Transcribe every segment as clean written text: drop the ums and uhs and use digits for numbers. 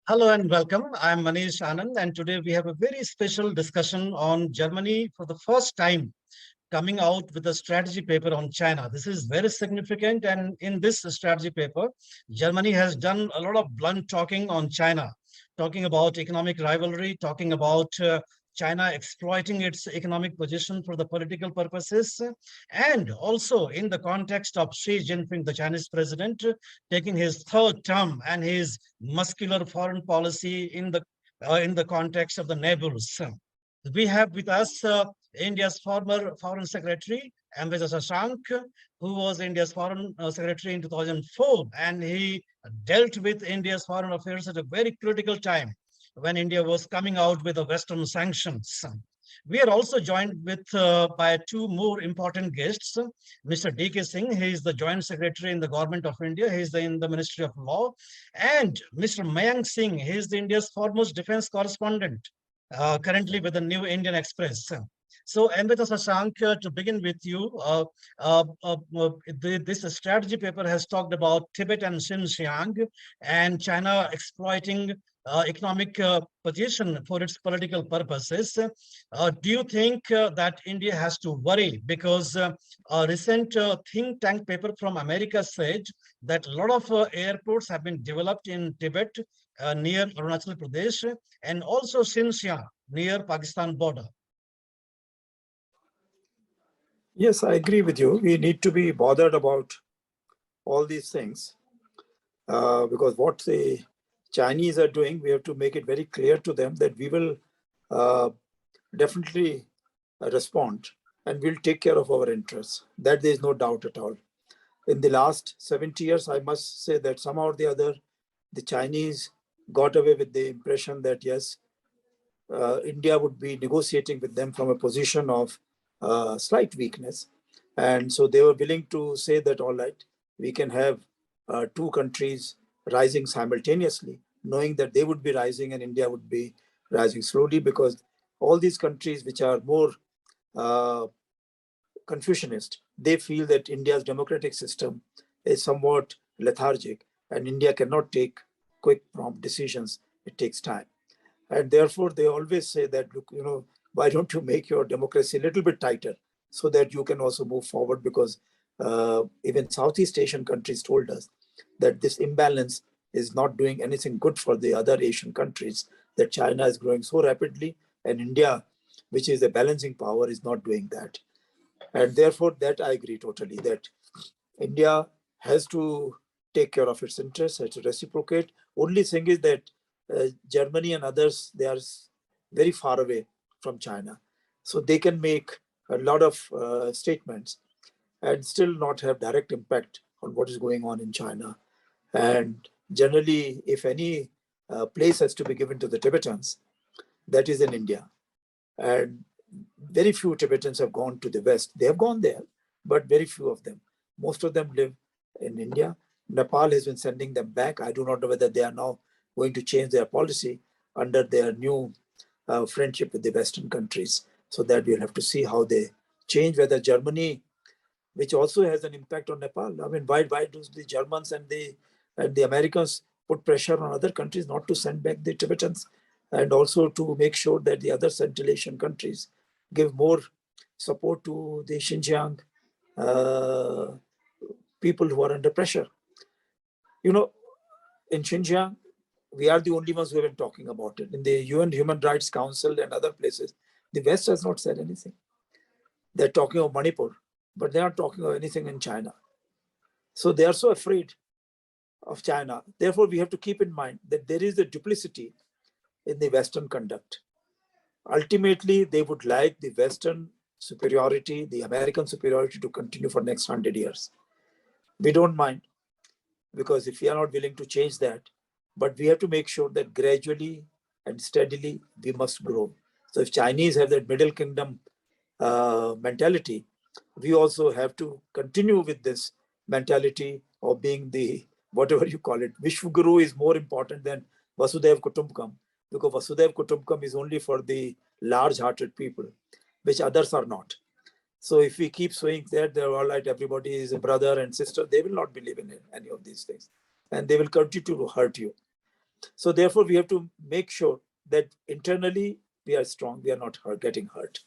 Hello and welcome. I'm Manish Anand, and today we have a very special discussion on Germany for the first time coming out with a strategy paper on China. This is very significant, and in this strategy paper, Germany has done a lot of blunt talking on China, talking about economic rivalry, talking about China exploiting its economic position for the political purposes, and also in the context of Xi Jinping, the Chinese president, taking his third term and his muscular foreign policy in the context of the neighbors. We have with us India's former Foreign Secretary, Ambassador Shashank, who was India's Foreign Secretary in 2004, and he dealt with India's foreign affairs at a very critical time when India was coming out with the Western sanctions. We are also joined with by two more important guests. Mr. D.K. Singh, he is the Joint Secretary in the Government of India. He is in the Ministry of Law. And Mr. Mayank Singh, he is India's foremost defense correspondent, currently with the New Indian Express. So, Ambassador Shashank, to begin with you, this strategy paper has talked about Tibet and Xinjiang and China exploiting economic position for its political purposes. Do you think that India has to worry? Because a recent think tank paper from America said that a lot of airports have been developed in Tibet near Arunachal Pradesh and also Xinjiang near Pakistan border. Yes, I agree with you. We need to be bothered about all these things because what the Chinese are doing, we have to make it very clear to them that we will definitely respond and we'll take care of our interests. That there is no doubt at all. In the last 70 years, I must say that somehow or the other, the Chinese got away with the impression that yes, India would be negotiating with them from a position of slight weakness. And so they were willing to say that, all right, we can have two countries rising simultaneously, knowing that they would be rising and India would be rising slowly, because all these countries which are more Confucianist, they feel that India's democratic system is somewhat lethargic and India cannot take quick, prompt decisions. It takes time. And therefore, they always say that, look, why don't you make your democracy a little bit tighter so that you can also move forward? Because even Southeast Asian countries told us that this imbalance is not doing anything good for the other Asian countries, that China is growing so rapidly and India, which is a balancing power, is not doing that. And therefore, that I agree totally, that India has to take care of its interests, has to reciprocate. Only thing is that Germany and others, they are very far away from China. So they can make a lot of statements and still not have direct impact on what is going on in China. And generally, if any place has to be given to the Tibetans, that is in India. And very few Tibetans have gone to the West. They have gone there, but very few of them. Most of them live in India. Nepal has been sending them back. I do not know whether they are now going to change their policy under their new friendship with the Western countries. So that we'll have to see how they change, whether Germany, which also has an impact on Nepal. I mean, why do the Germans and the Americans put pressure on other countries not to send back the Tibetans, and also to make sure that the other Central Asian countries give more support to the Xinjiang people who are under pressure. In Xinjiang, we are the only ones who have been talking about it. In the UN Human Rights Council and other places, the West has not said anything. They're talking of Manipur, but they aren't talking of anything in China. So they are so afraid of China. Therefore, we have to keep in mind that there is a duplicity in the Western conduct. Ultimately, they would like the Western superiority, the American superiority to continue for next 100 years. We don't mind, because if we are not willing to change that, but we have to make sure that gradually and steadily we must grow. So if Chinese have that middle kingdom mentality, we also have to continue with this mentality of being the, whatever you call it, Vishwaguru is more important than Vasudhaiv Kutumbakam, because Vasudhaiv Kutumbakam is only for the large-hearted people, which others are not. So if we keep saying that they're all right, everybody is a brother and sister, they will not believe in any of these things. and they will continue to hurt you. So therefore, we have to make sure that internally we are strong, we are not getting hurt.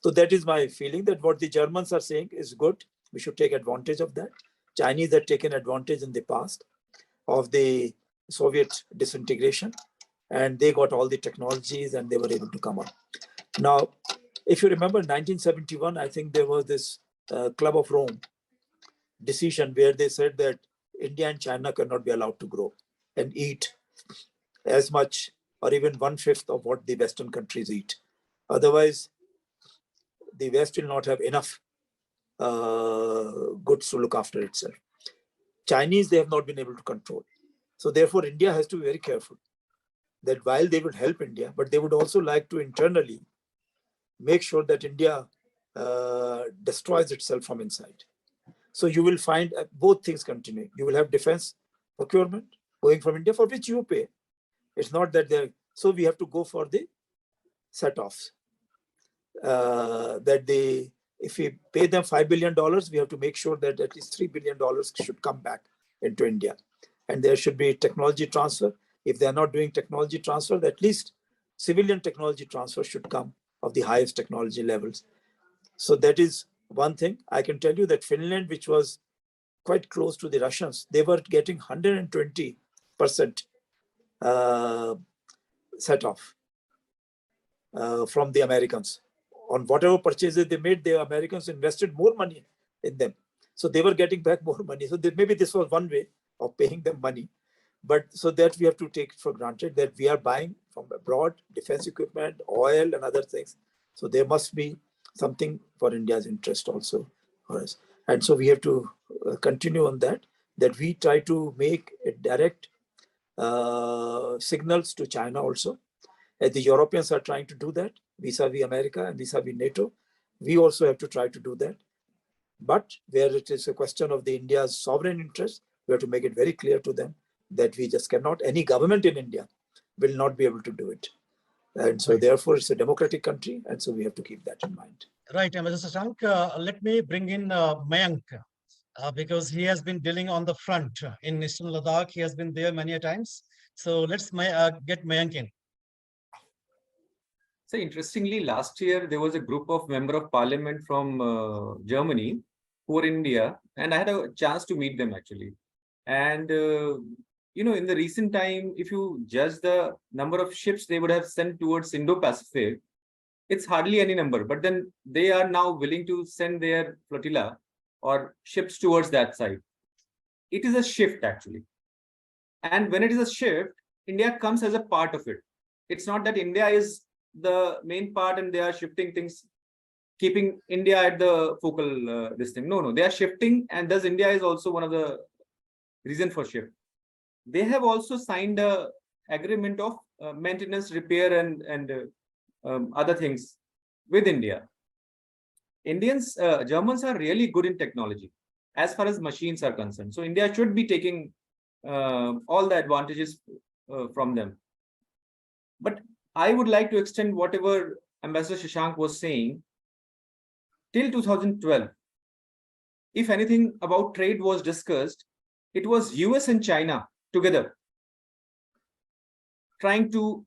So that is my feeling, that what the Germans are saying is good. We should take advantage of that. Chinese had taken advantage in the past of the Soviet disintegration, and they got all the technologies and they were able to come up. Now, if you remember 1971, I think there was this Club of Rome decision where they said that India and China cannot be allowed to grow and eat as much or even 1/5 of what the Western countries eat. Otherwise, the West will not have enough goods to look after itself. Chinese, they have not been able to control. So therefore, India has to be very careful that while they would help India, but they would also like to internally make sure that India destroys itself from inside. So you will find both things continuing. You will have defense procurement going from India, for which you pay. It's not that they're, so we have to go for the set-offs. That they, if we pay them $5 billion, we have to make sure that at least $3 billion should come back into India. And there should be technology transfer. If they are not doing technology transfer, at least civilian technology transfer should come of the highest technology levels. So that is one thing. I can tell you that Finland, which was quite close to the Russians, they were getting 120% set off from the Americans. On whatever purchases they made, the Americans invested more money in them. So they were getting back more money. So maybe this was one way of paying them money. But so that we have to take for granted that we are buying from abroad defense equipment, oil, and other things. So there must be something for India's interest also for us. And so we have to continue on that, that we try to make a direct signals to China also. As the Europeans are trying to do that vis-a-vis America and vis-a-vis NATO, we also have to try to do that. But where it is a question of the India's sovereign interest, we have to make it very clear to them that we just cannot, any government in India will not be able to do it. And so therefore it's a democratic country, and so we have to keep that in mind. Right, Mr. Shashank, let me bring in Mayank, because he has been dealing on the front in Eastern Ladakh. He has been there many a times. So let's get Mayank in. So interestingly, last year there was a group of member of parliament from Germany who were in India, and I had a chance to meet them actually. And in the recent time, if you judge the number of ships they would have sent towards Indo-Pacific, it's hardly any number. But then they are now willing to send their flotilla or ships towards that side. It is a shift actually. And when it is a shift, India comes as a part of it. It's not that India is the main part and they are shifting things, keeping India at the focal this thing. No, they are shifting, and thus India is also one of the reason for shift. They have also signed a agreement of maintenance, repair, and other things with India. Germans are really good in technology as far as machines are concerned. So India should be taking all the advantages from them. But I would like to extend whatever Ambassador Shashank was saying. Till 2012, if anything about trade was discussed, it was US and China together trying to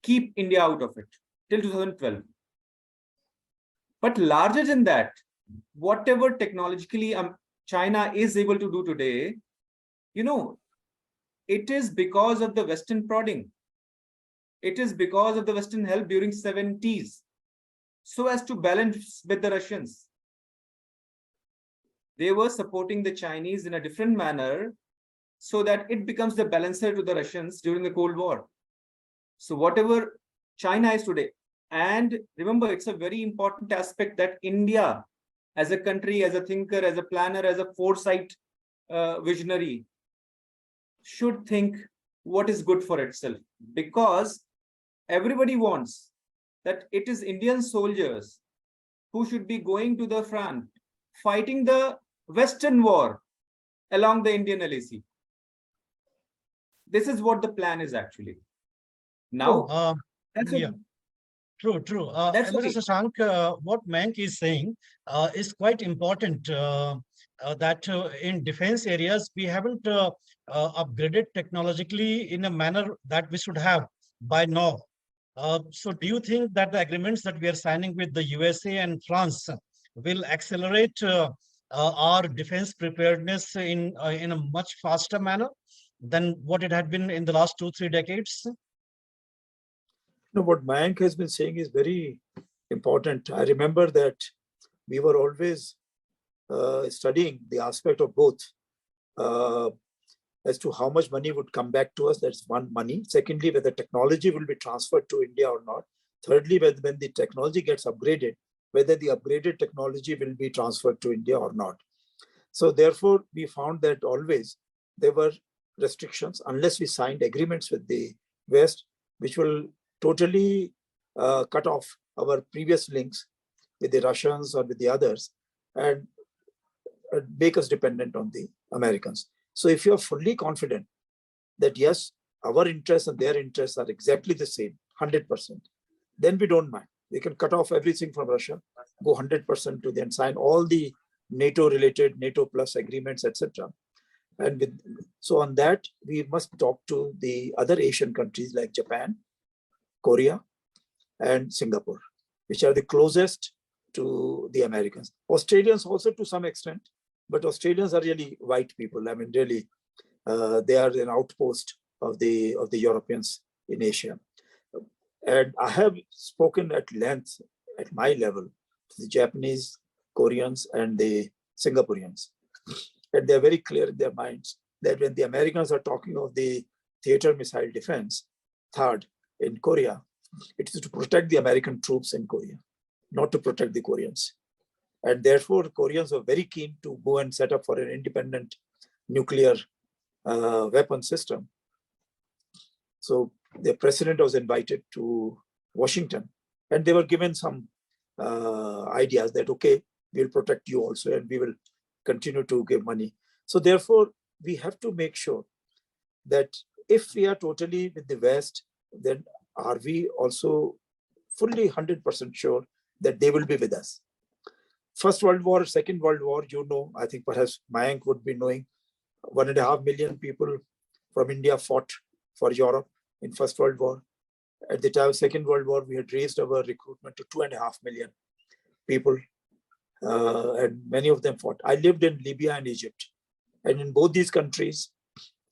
keep India out of it till 2012. But larger than that, whatever technologically China is able to do today, it is because of the Western prodding. It is because of the Western help during 70s, so as to balance with the Russians. They were supporting the Chinese in a different manner so that it becomes the balancer to the Russians during the Cold War. So whatever China is today, and remember, it's a very important aspect that India as a country, as a thinker, as a planner, as a foresight visionary should think what is good for itself, because everybody wants that it is Indian soldiers who should be going to the front, fighting the Western war along the Indian LAC. This is what the plan is actually. Now, that's yeah. True. That's Mr. okay. Shashank, what Mayank is saying is quite important. that in defense areas, we haven't upgraded technologically in a manner that we should have by now. So do you think that the agreements that we are signing with the USA and France will accelerate our defense preparedness in a much faster manner than what it had been in the last 2, 3 decades? No, what Mayank has been saying is very important. I remember that we were always studying the aspect of both, uh, as to how much money would come back to us. That's one, money. Secondly, whether technology will be transferred to India or not. Thirdly, when the technology gets upgraded, whether the upgraded technology will be transferred to India or not. So therefore, we found that always there were restrictions unless we signed agreements with the West, which will totally cut off our previous links with the Russians or with the others, and make us dependent on the Americans. So if you're fully confident that yes, our interests and their interests are exactly the same, 100%, then we don't mind. We can cut off everything from Russia, go 100% to them, sign all the NATO-related, NATO plus agreements, etc. And so on that, we must talk to the other Asian countries like Japan, Korea, and Singapore, which are the closest to the Americans. Australians also to some extent, but Australians are really white people. I mean, really, they are an outpost of the Europeans in Asia. And I have spoken at length at my level to the Japanese, Koreans, and the Singaporeans. And they're very clear in their minds that when the Americans are talking of the theater missile defense, THAAD, in Korea, it is to protect the American troops in Korea, not to protect the Koreans. And therefore, Koreans were very keen to go and set up for an independent nuclear weapon system. So the president was invited to Washington, and they were given some ideas that, okay, we'll protect you also, and we will continue to give money. So therefore, we have to make sure that if we are totally with the West, then are we also fully 100% sure that they will be with us? First World War, Second World War, you know, I think perhaps Mayank would be knowing, 1.5 million people from India fought for Europe in First World War. At the time of Second World War, we had raised our recruitment to 2.5 million people, and many of them fought. I lived in Libya and Egypt, and in both these countries,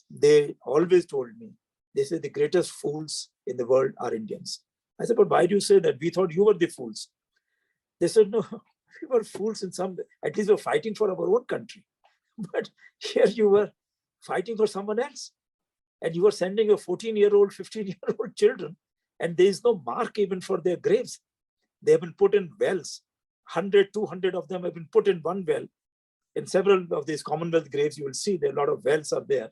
they always told me, they said the greatest fools in the world are Indians. I said, but why do you say that? We thought you were the fools. They said, no, we were fools in some, at least we're fighting for our own country. But here you were fighting for someone else. And you were sending a 14-year-old, 15-year-old children, and there is no mark even for their graves. They have been put in wells. 100, 200 of them have been put in one well. In several of these Commonwealth graves, you will see there are a lot of wells are there,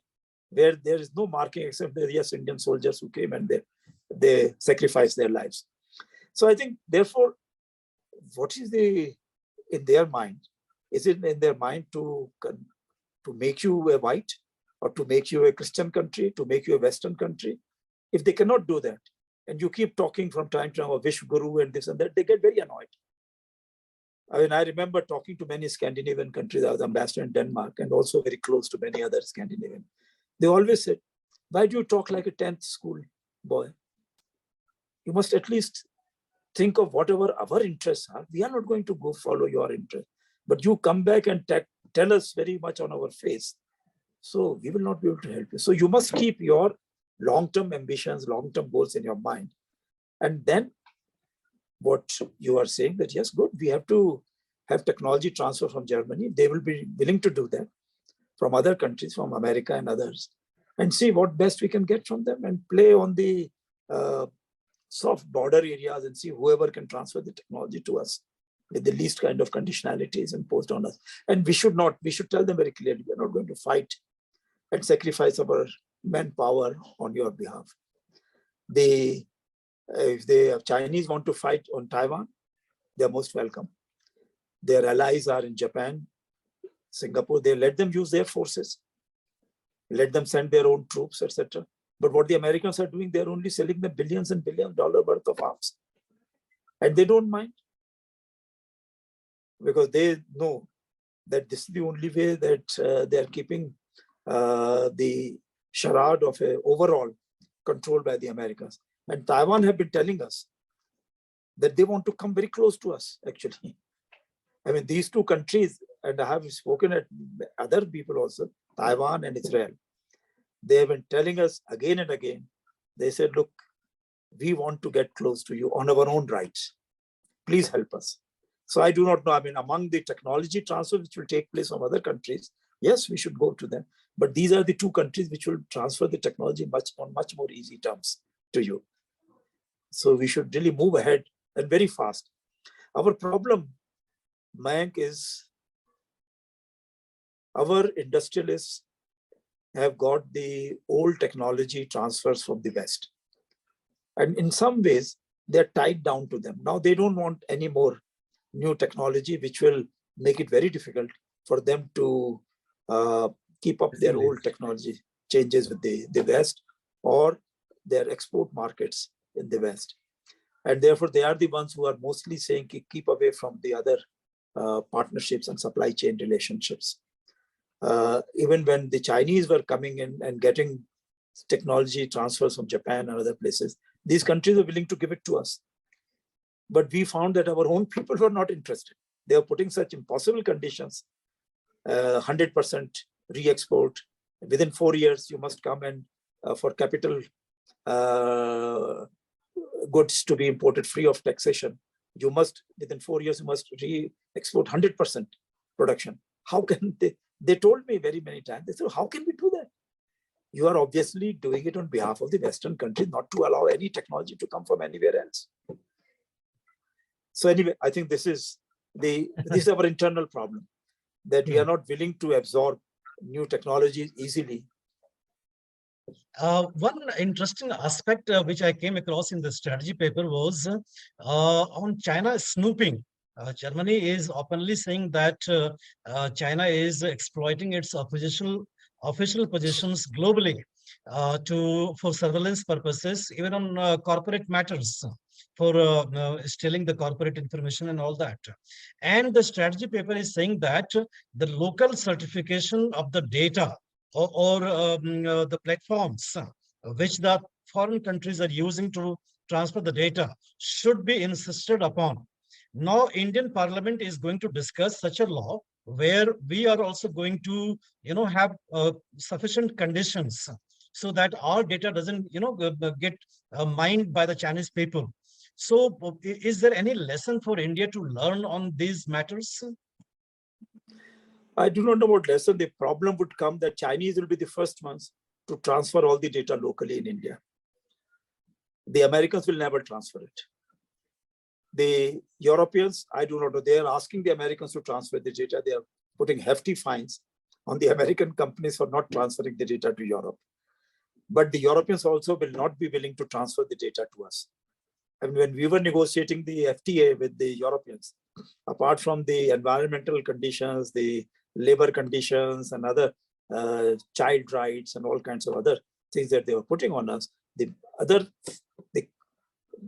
where there is no marking except the yes, Indian soldiers who came and they sacrificed their lives. So I think, therefore, what is in their mind? Is it in their mind to make you a white, or to make you a Christian country, to make you a Western country? If they cannot do that, and you keep talking from time to time of Wish Guru and this and that, they get very annoyed. I mean, I remember talking to many Scandinavian countries. I was ambassador in Denmark and also very close to many other Scandinavian. They always said, why do you talk like a 10th school boy? You must at least think of whatever our interests are. We are not going to go follow your interest. But you come back and tell us very much on our face. So we will not be able to help you. So you must keep your long-term ambitions, long-term goals in your mind. And then what you are saying that, yes, good, we have to have technology transfer from Germany. They will be willing to do that from other countries, from America and others, and see what best we can get from them and play on the soft border areas and see whoever can transfer the technology to us with the least kind of conditionalities imposed on us. And we should tell them very clearly, we are not going to fight and sacrifice our manpower on your behalf. If the Chinese want to fight on Taiwan, they're most welcome. Their allies are in Japan, Singapore. They let them use their forces, let them send their own troops, etc. But what the Americans are doing, they're only selling them billions and billions of dollars worth of arms. And they don't mind, because they know that this is the only way that they are keeping the charade of a overall control by the Americans. And Taiwan have been telling us that they want to come very close to us, actually. I mean, these two countries, and I have spoken at other people also, Taiwan and Israel, they have been telling us again and again, they said, look, we want to get close to you on our own rights. Please help us. So I do not know, I mean, among the technology transfer which will take place from other countries, yes, we should go to them. But these are the two countries which will transfer the technology on much more easy terms to you. So we should really move ahead and very fast. Our problem, Mayank, is our industrialists have got the old technology transfers from the West. And in some ways, they're tied down to them. Now they don't want any more new technology, which will make it very difficult for them to keep up their old technology changes with the West or their export markets in the West. And therefore, they are the ones who are mostly saying keep away from the other partnerships and supply chain relationships. Even when the Chinese were coming in and getting technology transfers from Japan and other places, these countries were willing to give it to us. But we found that our own people were not interested. They were putting such impossible conditions, 100% re-export. Within 4 years, you must come and for capital goods to be imported free of taxation, you must, within 4 years, you must re-export 100% production. How can they told me very many times, they said, how can we do that? You are obviously doing it on behalf of the Western countries, not to allow any technology to come from anywhere else. So anyway, I think this is our internal problem, that we are not willing to absorb new technologies easily. One interesting aspect which I came across in the strategy paper was on China snooping. Germany is openly saying that China is exploiting its official positions globally for surveillance purposes, even on corporate matters, for stealing the corporate information and all that. And the strategy paper is saying that the local certification of the data or the platforms which the foreign countries are using to transfer the data should be insisted upon. Now, Indian Parliament is going to discuss such a law where we are also going to, have sufficient conditions so that our data doesn't, get mined by the Chinese people. So, is there any lesson for India to learn on these matters? I do not know what lesson. The problem would come that Chinese will be the first ones to transfer all the data locally in India. The Americans will never transfer it. The Europeans, I do not know. They are asking the Americans to transfer the data. They are putting hefty fines on the American companies for not transferring the data to Europe. But the Europeans also will not be willing to transfer the data to us. And when we were negotiating the FTA with the Europeans, apart from the environmental conditions, the labor conditions and other child rights and all kinds of other things that they were putting on us, the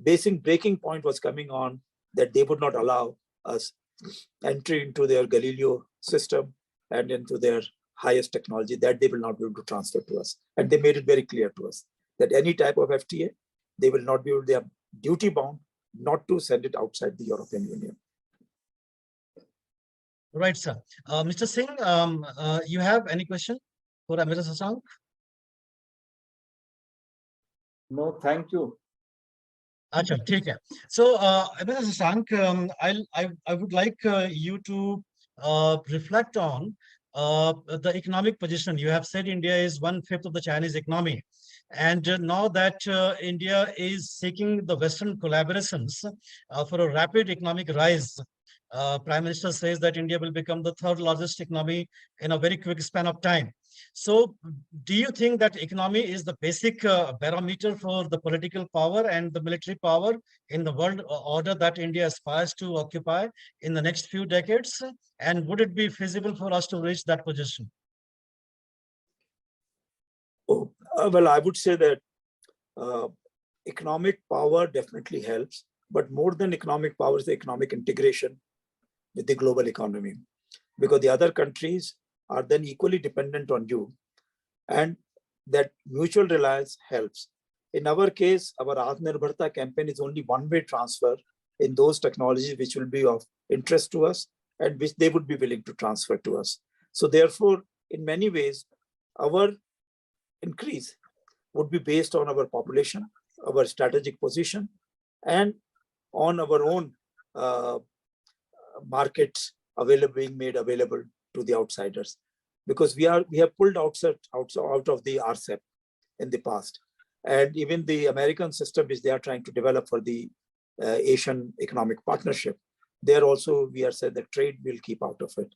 basic breaking point was coming on that they would not allow us entry into their Galileo system and into their highest technology, that they will not be able to transfer to us. And they made it very clear to us that any type of FTA, they will not be able, they are duty bound not to send it outside the European Union. Right, sir. Mr. Singh, you have any question for Mr. Shashank? No, thank you. Acha, ठीक है. So, Mr. Shashank, I would like you to reflect on the economic position. You have said India is 1/5 of the Chinese economy. And now that India is seeking the Western collaborations for a rapid economic rise, Prime Minister says that India will become the third largest economy in a very quick span of time. So do you think that economy is the basic barometer for the political power and the military power in the world order that India aspires to occupy in the next few decades? And would it be feasible for us to reach that position? Oh, well, I would say that economic power definitely helps, but more than economic power is the economic integration with the global economy. because the other countries are then equally dependent on you, and that mutual reliance helps. In our case, our Atmanirbharta campaign is only one-way transfer in those technologies which will be of interest to us and which they would be willing to transfer to us. So therefore, in many ways, our increase would be based on our population, our strategic position, and on our own markets being made available to the outsiders, because we have pulled out of the RCEP in the past, and even the American system which they are trying to develop for the Asian Economic Partnership, there also we are said that trade will keep out of it.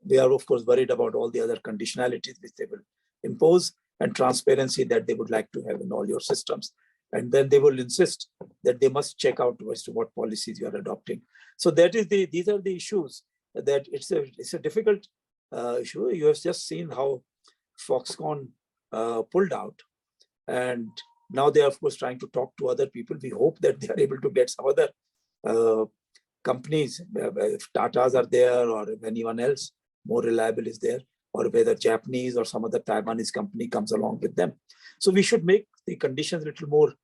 They are of course worried about all the other conditionalities which they will impose and transparency that they would like to have in all your systems. And then they will insist that they must check out as to what policies you are adopting. So that is these are the issues that it's a difficult issue. You have just seen how Foxconn pulled out, and now they are of course trying to talk to other people. We hope that they are able to get some other companies, if Tatas are there or if anyone else more reliable is there, or whether Japanese or some other Taiwanese company comes along with them. So we should make the conditions a little more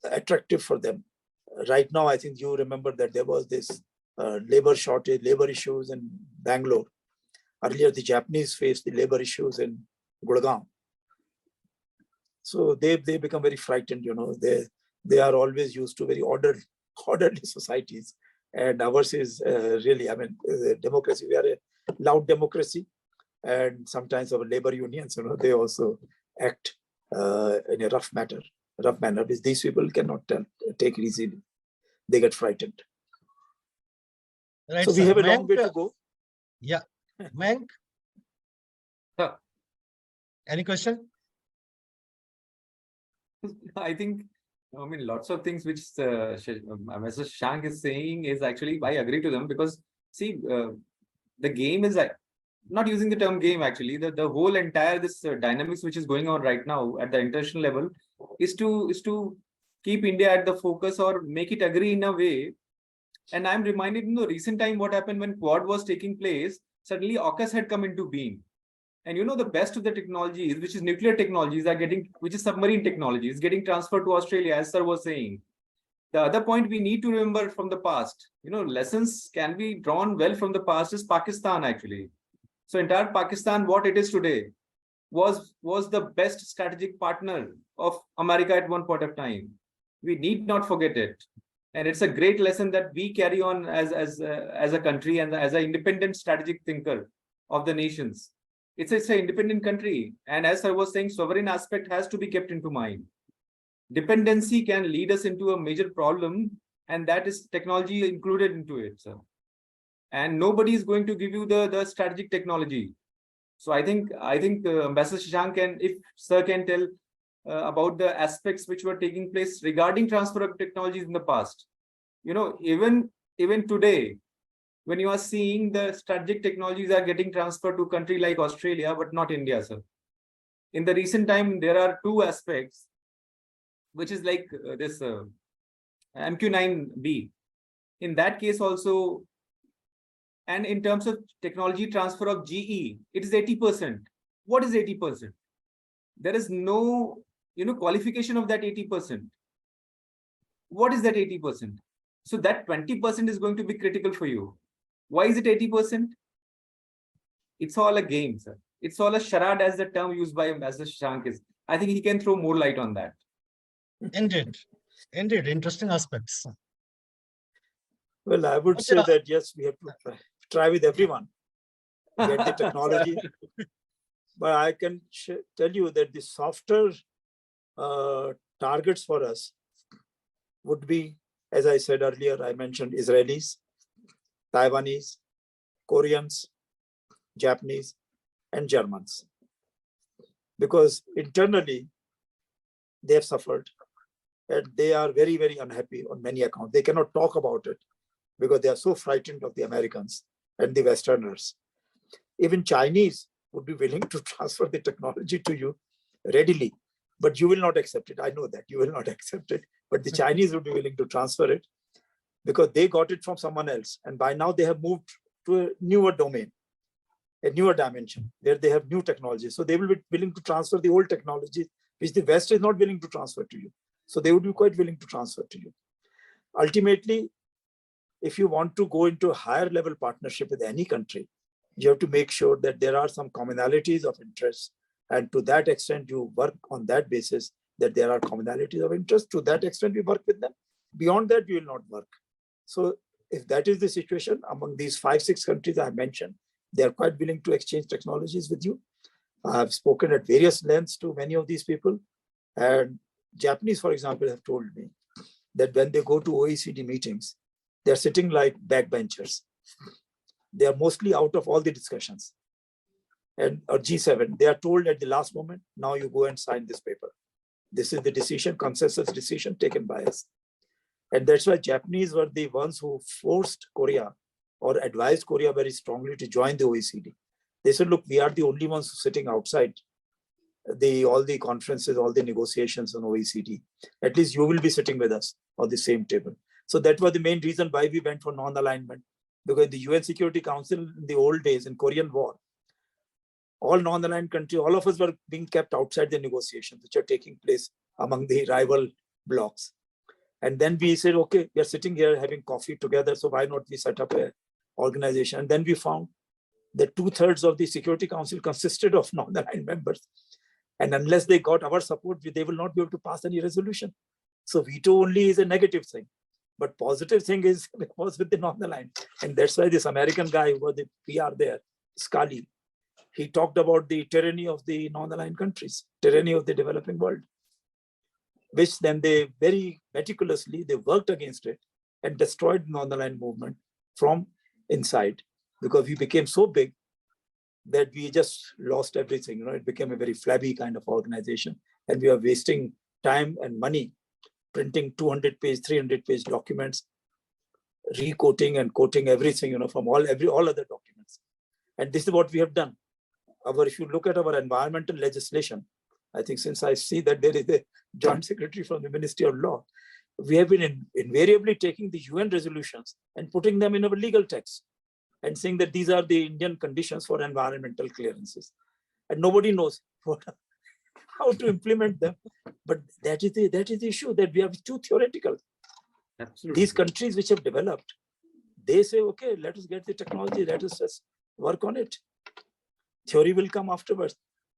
attractive for them. Right now, I think you remember that there was this labor shortage, labor issues in Bangalore. Earlier, the Japanese faced the labor issues in Gurgaon. So they become very frightened. They are always used to very orderly societies, and ours is really, I mean, democracy. We are a loud democracy, and sometimes our labor unions, they also act in a rough manner, which these people cannot take easily. They get frightened. Right, so we sir. have a long way to go. Yeah, Mayank, Sir, any question? I think, I mean, lots of things which Mr. Shashank is saying is actually, I agree to them, because see, the game is not using the term game actually, the whole entire this dynamics which is going on right now at the international level is to keep India at the focus or make it agree in a way. And I'm reminded in the recent time what happened when Quad was taking place. Suddenly AUKUS had come into being, and the best of the technologies, which is nuclear technologies, which is submarine technology, is getting transferred to Australia, as sir was saying. The other point we need to remember from the past, lessons can be drawn well from the past, is Pakistan actually. So entire Pakistan, what it is today, was the best strategic partner of America at one point of time. We need not forget it. And it's a great lesson that we carry on as a country and as an independent strategic thinker of the nations. It's an independent country. And as I was saying, sovereign aspect has to be kept into mind. Dependency can lead us into a major problem, and that is technology included into it, sir. And nobody is going to give you the strategic technology. So I think Ambassador Shashank if sir can tell about the aspects which were taking place regarding transfer of technologies in the past. Even today, when you are seeing the strategic technologies are getting transferred to a country like Australia, but not India, sir. In the recent time, there are two aspects, which is like this MQ-9B. In that case also, and in terms of technology transfer of GE, it is 80%. What is 80%? There is no qualification of that 80%. What is that 80%? So that 20% is going to be critical for you. Why is it 80%? It's all a game, sir. It's all a charade, as the term used by Ambassador Shashank is. I think he can throw more light on that. Indeed, interesting aspects. Well, I would say that yes, we have to try with everyone, get the technology. But I can tell you that the softer targets for us would be, as I said earlier, I mentioned Israelis, Taiwanese, Koreans, Japanese, and Germans. Because internally, they have suffered, and they are very, very unhappy on many accounts. They cannot talk about it because they are so frightened of the Americans and the Westerners. Even Chinese would be willing to transfer the technology to you readily, but you will not accept it. I know that you will not accept it, but the Chinese would be willing to transfer it. because they got it from someone else. And by now they have moved to a newer domain, a newer dimension where they have new technology. So they will be willing to transfer the old technology, which the West is not willing to transfer to you. So they would be quite willing to transfer to you. Ultimately, if you want to go into a higher level partnership with any country, you have to make sure that there are some commonalities of interest. And to that extent, you work on that basis that there are commonalities of interest. To that extent, we work with them. Beyond that, we will not work. So if that is the situation among these 5-6 countries I mentioned, they are quite willing to exchange technologies with you. I have spoken at various lengths to many of these people. And Japanese, for example, have told me that when they go to OECD meetings, they're sitting like backbenchers. They are mostly out of all the discussions. And or G7, they are told at the last moment, now you go and sign this paper. This is the decision, consensus decision taken by us. And that's why Japanese were the ones who forced Korea or advised Korea very strongly to join the OECD. They said, look, we are the only ones sitting outside all the conferences, all the negotiations on OECD. At least you will be sitting with us on the same table. So that was the main reason why we went for non-alignment, because the UN Security Council in the old days in Korean War, all non-aligned countries, all of us were being kept outside the negotiations which are taking place among the rival blocs. And then we said, okay, we are sitting here having coffee together, so why not we set up an organization? And then we found that 2/3 of the Security Council consisted of non-aligned members. And unless they got our support, they will not be able to pass any resolution. So veto only is a negative thing. But positive thing is it was with the non-aligned. And that's why this American guy who was the PR there, Scully, he talked about the tyranny of the non-aligned countries, tyranny of the developing world, which then they very meticulously, they worked against it and destroyed the non-aligned movement from inside, because we became so big that we just lost everything. It became a very flabby kind of organization, and we are wasting time and money printing 200-page, 300-page documents, recoding and quoting everything, from all other documents. And this is what we have done. If you look at our environmental legislation, I think since I see that there is a joint secretary from the Ministry of Law, we have been invariably taking the UN resolutions and putting them in our legal text and saying that these are the Indian conditions for environmental clearances. And nobody knows how to implement them. But that is the issue, that we are too theoretical. Absolutely. These countries which have developed, they say, okay, let us get the technology, let us just work on it. Theory will come afterwards.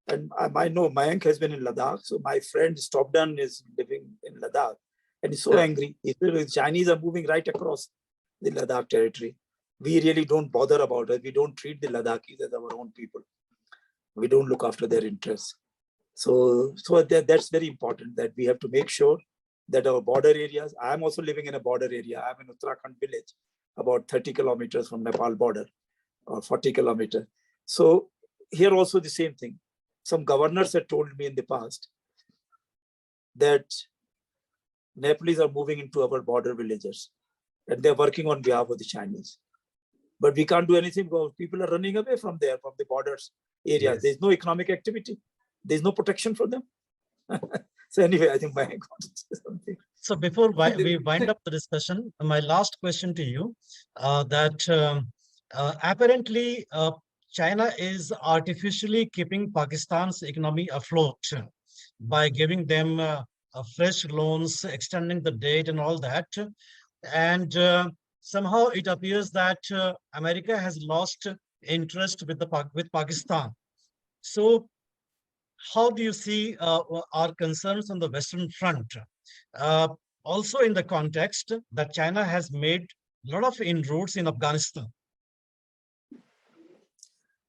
And I know Mayank has been in Ladakh. So my friend Stopdan is living in Ladakh. And he's so angry. He said the Chinese are moving right across the Ladakh territory. We really don't bother about it. We don't treat the Ladakhis as our own people. We don't look after their interests. So that's very important, that we have to make sure that our border areas, I'm also living in a border area. I'm in Uttarakhand village, about 30 kilometers from Nepal border, or 40 kilometers. So here also the same thing. Some governors had told me in the past that Nepalese are moving into our border villages and they're working on behalf of the Chinese. But we can't do anything because people are running away from there, from the borders areas. Yes. There's no economic activity. There's no protection for them. So anyway, I think my God says something. So before we wind up the discussion, my last question to you, apparently China is artificially keeping Pakistan's economy afloat by giving them fresh loans, extending the date and all that. And somehow it appears that America has lost interest with Pakistan. So how do you see our concerns on the Western front? Also in the context that China has made a lot of inroads in Afghanistan.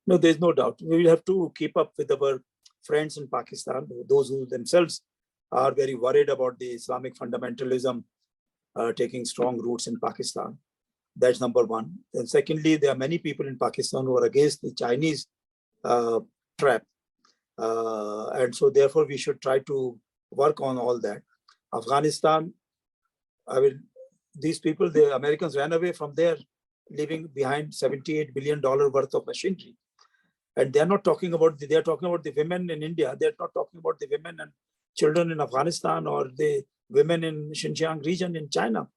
No, there's no doubt. We will have to keep up with our friends in Pakistan, those who themselves are very worried about the Islamic fundamentalism taking strong roots in Pakistan. That's number one. And secondly, there are many people in Pakistan who are against the Chinese trap. And so therefore, we should try to work on all that. Afghanistan, these people, the Americans ran away from there, leaving behind $78 billion worth of machinery. And they're not talking about, they're talking about the women in India. They're not talking about the women and children in Afghanistan or the women in Xinjiang region in China.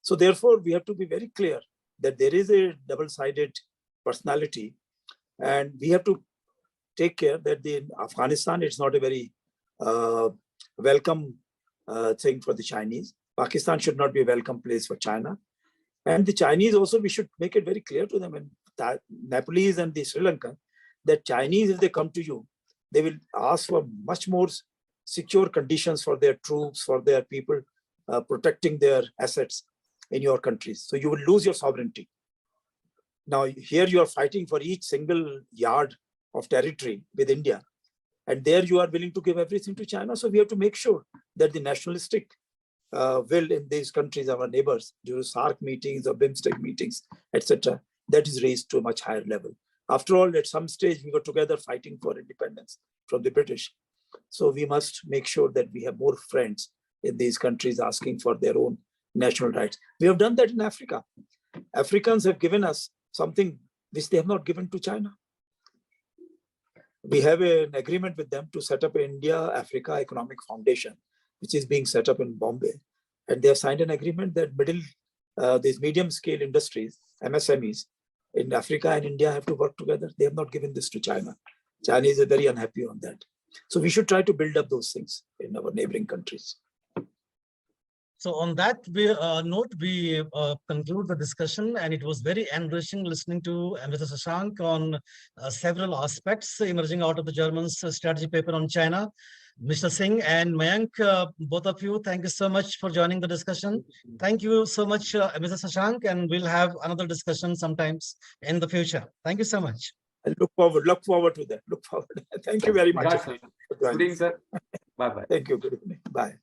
So therefore, we have to be very clear that there is a double-sided personality, and we have to take care that in Afghanistan, it's not a very welcome thing for the Chinese. Pakistan should not be a welcome place for China. And the Chinese also, we should make it very clear to them, and that Nepalese and the Sri Lankan, that Chinese, if they come to you, they will ask for much more secure conditions for their troops, for their people, protecting their assets in your countries. So you will lose your sovereignty. Now, here you are fighting for each single yard of territory with India. And there you are willing to give everything to China. So we have to make sure that the nationalistic will in these countries, our neighbors, during SARC meetings or BIMSTEC meetings, etc., that is raised to a much higher level. After all, at some stage, we were together fighting for independence from the British. So we must make sure that we have more friends in these countries asking for their own national rights. We have done that in Africa. Africans have given us something which they have not given to China. We have an agreement with them to set up an India-Africa Economic Foundation, which is being set up in Bombay. And they have signed an agreement that these medium-scale industries, MSMEs, in Africa and India have to work together. They have not given this to China. China is very unhappy on that. So we should try to build up those things in our neighboring countries. So on that note, we conclude the discussion, and it was very enriching listening to Mr. Shashank on several aspects emerging out of the Germans' strategy paper on China. Mr. Singh and Mayank, both of you, thank you so much for joining the discussion. Thank you so much, Mr. Shashank, and we'll have another discussion sometimes in the future. Thank you so much. I look forward to that. Look forward. Thank you very much. Good evening, sir. Bye-bye. Thank you. Good evening. Bye.